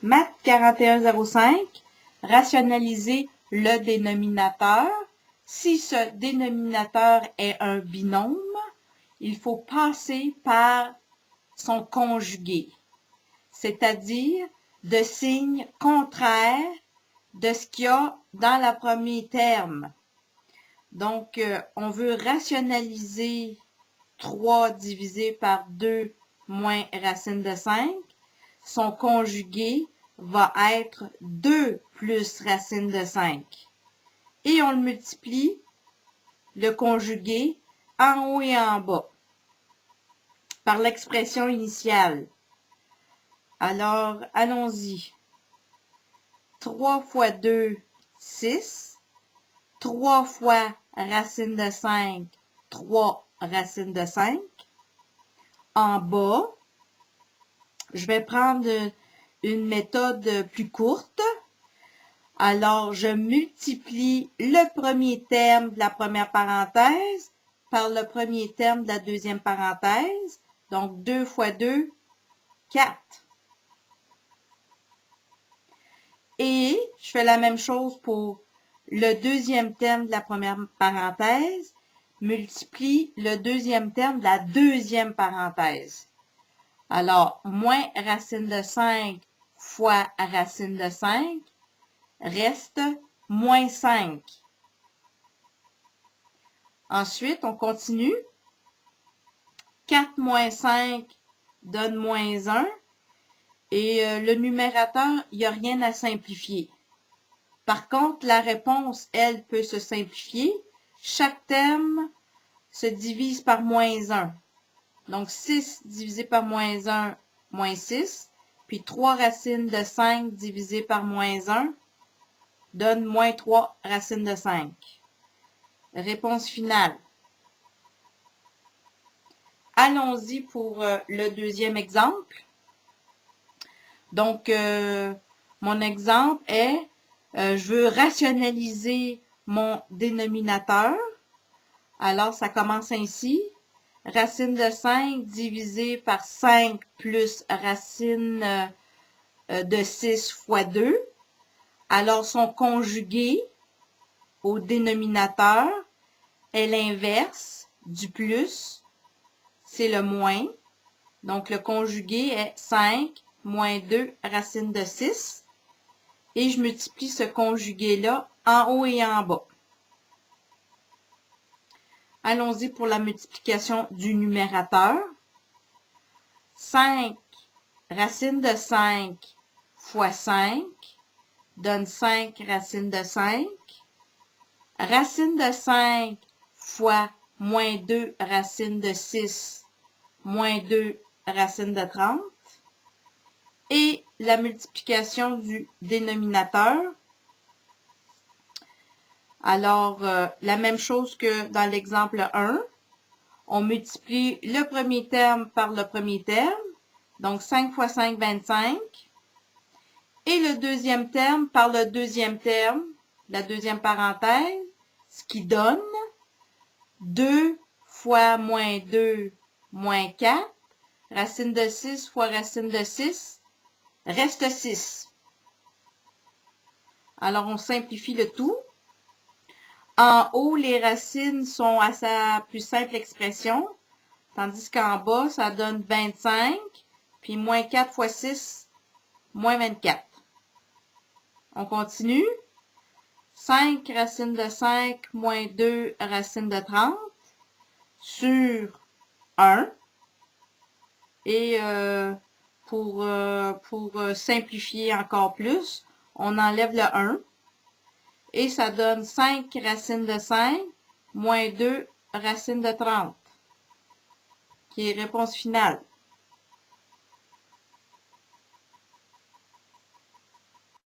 Math 4105, rationaliser le dénominateur. Si ce dénominateur est un binôme, il faut passer par son conjugué, c'est-à-dire de signes contraires de ce qu'il y a dans le premier terme. Donc, on veut rationaliser 3 divisé par 2 moins racine de 5. Son conjugué va être 2 plus racine de 5. Et on le multiplie, le conjugué, en haut et en bas, par l'expression initiale. Alors, allons-y. 3 fois 2, 6. 3 fois racine de 5, 3 racine de 5. En bas, je vais prendre une méthode plus courte. Alors, je multiplie le premier terme de la première parenthèse par le premier terme de la deuxième parenthèse. Donc, 2 fois 2, 4. Et je fais la même chose pour le deuxième terme de la première parenthèse, multiplie le deuxième terme de la deuxième parenthèse. Alors, moins racine de 5 fois racine de 5 reste moins 5. Ensuite, on continue. 4 moins 5 donne moins 1. Et le numérateur, il n'y a rien à simplifier. Par contre, la réponse, elle, peut se simplifier. Chaque terme se divise par moins 1. Donc, 6 divisé par moins 1, moins 6. Puis 3 racines de 5 divisé par moins 1 donne moins 3 racines de 5. Réponse finale. Allons-y pour le deuxième exemple. Donc, mon exemple est, je veux rationaliser mon dénominateur. Alors, ça commence ainsi. Racine de 5 divisé par 5 plus racine de 6 fois 2. Alors, son conjugué au dénominateur est l'inverse du plus, c'est le moins. Donc, le conjugué est 5 moins 2 racine de 6. Et je multiplie ce conjugué-là en haut et en bas. Allons-y pour la multiplication du numérateur. 5 racine de 5 fois 5 donne 5 racine de 5. Racine de 5 fois moins 2 racine de 6 moins 2 racine de 30. Et la multiplication du dénominateur. Alors, la même chose que dans l'exemple 1. On multiplie le premier terme par le premier terme. Donc, 5 fois 5, 25. Et le deuxième terme par le deuxième terme, la deuxième parenthèse, ce qui donne 2 fois moins 2, moins 4. Racine de 6 fois racine de 6, reste 6. Alors, on simplifie le tout. En haut, les racines sont à sa plus simple expression, tandis qu'en bas, ça donne 25, puis moins 4 fois 6, moins 24. On continue. 5 racine de 5 moins 2 racine de 30 sur 1. Et pour simplifier encore plus, on enlève le 1. Et ça donne 5 racine de 5 moins 2 racine de 30, qui est réponse finale.